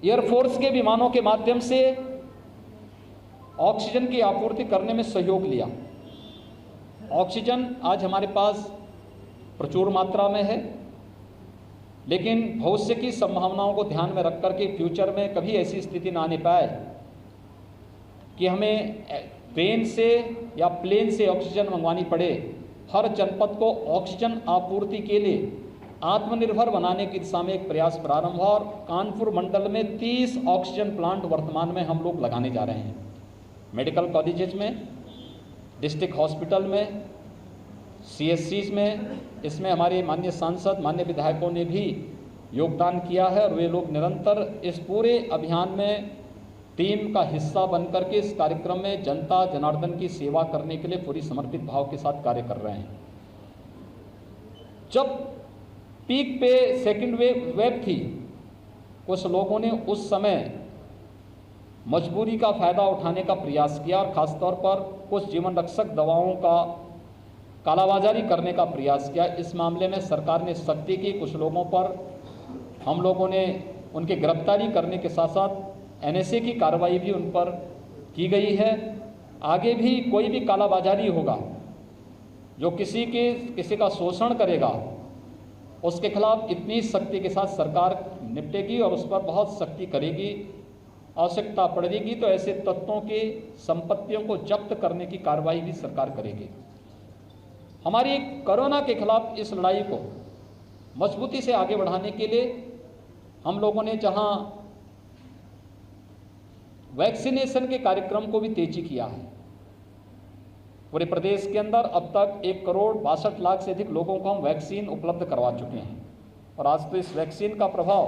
Air force के विमानों के माध्यम से ऑक्सीजन की आपूर्ति करने में सहयोग लिया। ऑक्सीजन आज हमारे पास प्रचुर मात्रा में है, लेकिन भविष्य की संभावनाओं को ध्यान में रख करके फ्यूचर में कभी ऐसी स्थिति ना आने पाए कि हमें ट्रेन से या प्लेन से ऑक्सीजन मंगवानी पड़े। हर जनपद को ऑक्सीजन आपूर्ति के लिए आत्मनिर्भर बनाने की दिशा में एक प्रयास प्रारंभ हुआ और कानपुर मंडल में 30 ऑक्सीजन प्लांट वर्तमान में हम लोग लगाने जा रहे हैं। मेडिकल कॉलेजेस में, डिस्ट्रिक्ट हॉस्पिटल में, CSCs में। इसमें हमारे माननीय सांसद, माननीय विधायकों ने भी योगदान किया है और वे लोग निरंतर इस पूरे अभियान में टीम का हिस्सा बनकर के इस कार्यक्रम में जनता जनार्दन की सेवा करने के लिए पूरी समर्पित भाव के साथ कार्य कर रहे हैं। जब पीक पे सेकेंड वेव थी, कुछ लोगों ने उस समय मजबूरी का फायदा उठाने का प्रयास किया और खासतौर पर कुछ जीवन रक्षक दवाओं का कालाबाजारी करने का प्रयास किया। इस मामले में सरकार ने सख्ती की। कुछ लोगों पर हम लोगों ने उनकी गिरफ्तारी करने के साथ साथ NSA की कार्रवाई भी उन पर की गई है। आगे भी कोई भी कालाबाजारी होगा, जो किसी का शोषण करेगा, उसके खिलाफ इतनी सख्ती के साथ सरकार निपटेगी और उस पर बहुत सख्ती करेगी। आवश्यकता पड़ेगी तो ऐसे तत्वों की संपत्तियों को जब्त करने की कार्रवाई भी सरकार करेगी। हमारी कोरोना के खिलाफ इस लड़ाई को मजबूती से आगे बढ़ाने के लिए हम लोगों ने जहां वैक्सीनेशन के कार्यक्रम को भी तेजी किया है। पूरे प्रदेश के अंदर अब तक 1,62,00,000 से अधिक लोगों को हम वैक्सीन उपलब्ध करवा चुके हैं। और आज तो इस वैक्सीन का प्रभाव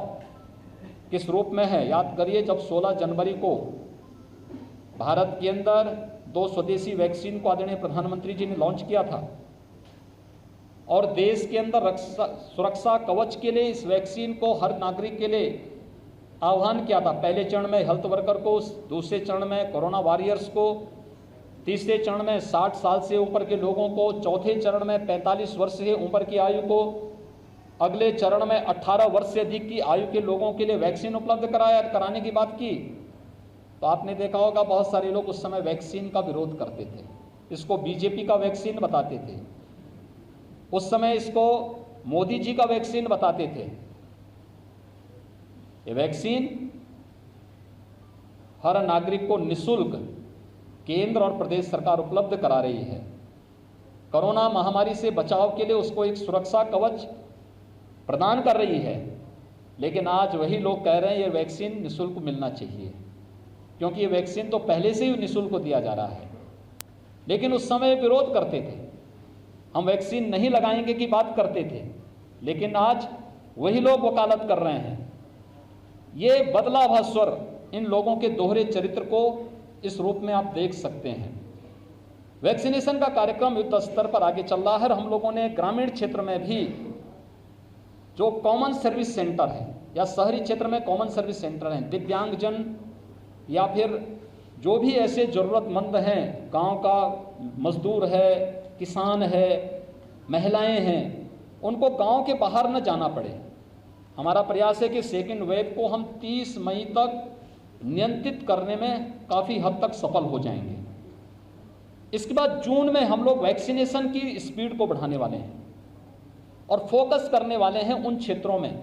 किस रूप में है, याद करिए, जब 16 जनवरी को भारत के अंदर 2 स्वदेशी वैक्सीन को आदरणीय प्रधानमंत्री जी ने लॉन्च किया था और देश के अंदर सुरक्षा कवच के लिए इस वैक्सीन को हर नागरिक के लिए आह्वान किया था। पहले चरण में हेल्थ वर्कर को, दूसरे चरण में कोरोना वॉरियर्स को, तीसरे चरण में 60 साल से ऊपर के लोगों को, चौथे चरण में 45 वर्ष से ऊपर की आयु को, अगले चरण में 18 वर्ष से अधिक की आयु के लोगों के लिए वैक्सीन उपलब्ध कराने की बात की। तो आपने देखा होगा बहुत सारे लोग उस समय वैक्सीन का विरोध करते थे, इसको बीजेपी का वैक्सीन बताते थे, उस समय इसको मोदी जी का वैक्सीन बताते थे। ये वैक्सीन हर नागरिक को निःशुल्क केंद्र और प्रदेश सरकार उपलब्ध करा रही है। कोरोना महामारी से बचाव के लिए उसको एक सुरक्षा कवच प्रदान कर रही है। लेकिन आज वही लोग कह रहे हैं ये वैक्सीन निःशुल्क मिलना चाहिए, क्योंकि ये वैक्सीन तो पहले से ही निःशुल्क दिया जा रहा है। लेकिन उस समय विरोध करते थे, हम वैक्सीन नहीं लगाएंगे की बात करते थे। लेकिन आज वही लोग वकालत कर रहे हैं। ये बदलाव स्वर इन लोगों के दोहरे चरित्र को इस रूप में आप देख सकते हैं। वैक्सीनेशन का कार्यक्रम युद्ध स्तर पर आगे चल रहा है और हम लोगों ने ग्रामीण क्षेत्र में भी जो कॉमन सर्विस सेंटर है या शहरी क्षेत्र में कॉमन सर्विस सेंटर हैं, दिव्यांगजन या फिर जो भी ऐसे ज़रूरतमंद हैं, गांव का मजदूर है, किसान है, महिलाएं हैं, उनको गांव के बाहर न जाना पड़े। हमारा प्रयास है कि सेकेंड वेव को हम 30 मई तक नियंत्रित करने में काफ़ी हद तक सफल हो जाएंगे। इसके बाद जून में हम लोग वैक्सीनेशन की स्पीड को बढ़ाने वाले हैं और फोकस करने वाले हैं उन क्षेत्रों में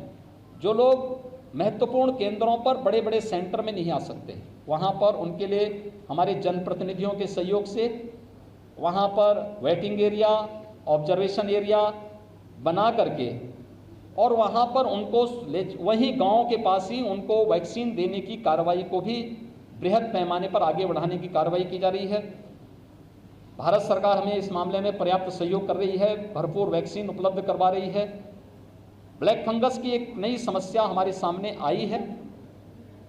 जो लोग महत्वपूर्ण केंद्रों पर, बड़े बड़े सेंटर में नहीं आ सकते। वहाँ पर उनके लिए हमारे जनप्रतिनिधियों के सहयोग से वहाँ पर वेटिंग एरिया, ऑब्जर्वेशन एरिया बना करके और वहाँ पर उनको वही गांव के पास ही उनको वैक्सीन देने की कार्रवाई को भी बृहद पैमाने पर आगे बढ़ाने की कार्रवाई की जा रही है। भारत सरकार हमें इस मामले में पर्याप्त सहयोग कर रही है, भरपूर वैक्सीन उपलब्ध करवा रही है। ब्लैक फंगस की एक नई समस्या हमारे सामने आई है।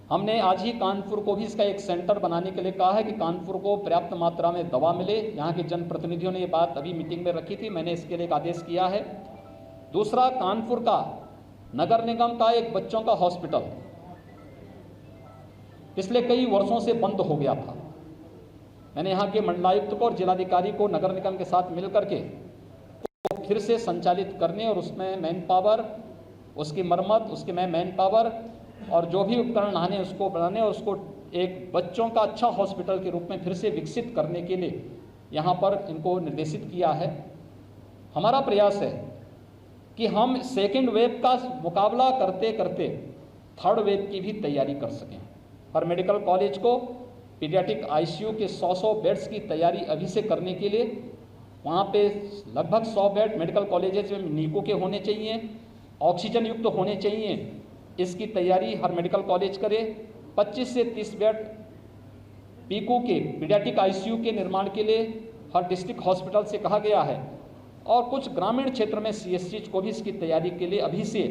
हमने आज ही कानपुर को भी इसका एक सेंटर बनाने के लिए कहा है कि कानपुर को पर्याप्त मात्रा में दवा मिले। यहाँ के जनप्रतिनिधियों ने ये बात अभी मीटिंग में रखी थी, मैंने इसके लिए एक आदेश किया है। दूसरा, कानपुर का नगर निगम का एक बच्चों का हॉस्पिटल पिछले कई वर्षों से बंद हो गया था। मैंने यहाँ के मंडलायुक्त को और जिलाधिकारी को नगर निगम के साथ मिलकर के तो फिर से संचालित करने और उसमें मैन पावर, उसकी मरम्मत, उसके में मैन पावर और जो भी उपकरण आने उसको बनाने और उसको एक बच्चों का अच्छा हॉस्पिटल के रूप में फिर से विकसित करने के लिए यहाँ पर इनको निर्देशित किया है। हमारा प्रयास है कि हम सेकेंड वेव का मुकाबला करते करते थर्ड वेव की भी तैयारी कर सकें। हर मेडिकल कॉलेज को पीडियाट्रिक आईसीयू के 100 बेड्स की तैयारी अभी से करने के लिए वहाँ पे लगभग 100 बेड मेडिकल कॉलेजेस में नीको के होने चाहिए, ऑक्सीजन युक्त तो होने चाहिए। इसकी तैयारी हर मेडिकल कॉलेज करे। 25 से 30 बेड पीकू के पीडियाट्रिक आईसीयू के निर्माण के लिए हर डिस्ट्रिक्ट हॉस्पिटल से कहा गया है और कुछ ग्रामीण क्षेत्र में सीएससी को भी इसकी तैयारी के लिए अभी से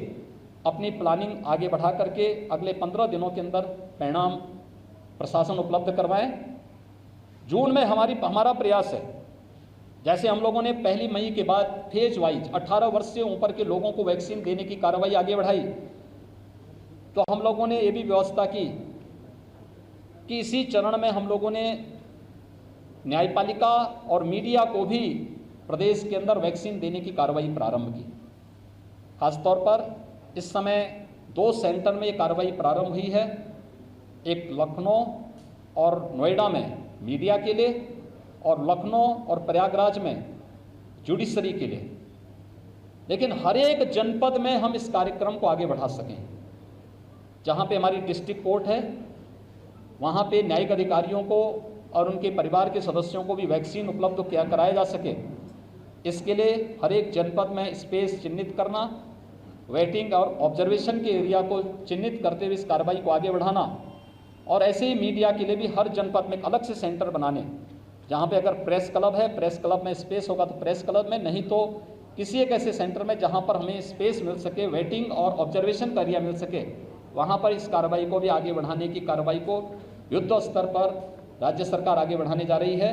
अपनी प्लानिंग आगे बढ़ा करके अगले 15 दिनों के अंदर परिणाम प्रशासन उपलब्ध करवाएं। जून में हमारा प्रयास है, जैसे हम लोगों ने 1 मई के बाद फेज वाइज 18 वर्ष से ऊपर के लोगों को वैक्सीन देने की कार्रवाई आगे बढ़ाई, तो हम लोगों ने ये भी व्यवस्था की कि इसी चरण में हम लोगों ने न्यायपालिका और मीडिया को भी प्रदेश के अंदर वैक्सीन देने की कार्रवाई प्रारंभ की। खासतौर पर इस समय 2 सेंटर में ये कार्रवाई प्रारंभ हुई है, एक लखनऊ और नोएडा में मीडिया के लिए और लखनऊ और प्रयागराज में जुडिशरी के लिए। लेकिन हर एक जनपद में हम इस कार्यक्रम को आगे बढ़ा सकें। जहाँ पे हमारी डिस्ट्रिक्ट कोर्ट है वहाँ पे न्यायिक अधिकारियों को और उनके परिवार के सदस्यों को भी वैक्सीन उपलब्ध कराया जा सके, इसके लिए हर एक जनपद में स्पेस चिन्हित करना, वेटिंग और ऑब्जर्वेशन के एरिया को चिन्हित करते हुए इस कार्रवाई को आगे बढ़ाना और ऐसे ही मीडिया के लिए भी हर जनपद में एक अलग से सेंटर बनाने, जहाँ पे अगर प्रेस क्लब है, प्रेस क्लब में स्पेस होगा तो प्रेस क्लब में, नहीं तो किसी एक ऐसे सेंटर में जहाँ पर हमें स्पेस मिल सके, वेटिंग और ऑब्जर्वेशन का एरिया मिल सके, वहाँ पर इस कार्रवाई को भी आगे बढ़ाने की कार्रवाई को युद्ध स्तर पर राज्य सरकार आगे बढ़ाने जा रही है।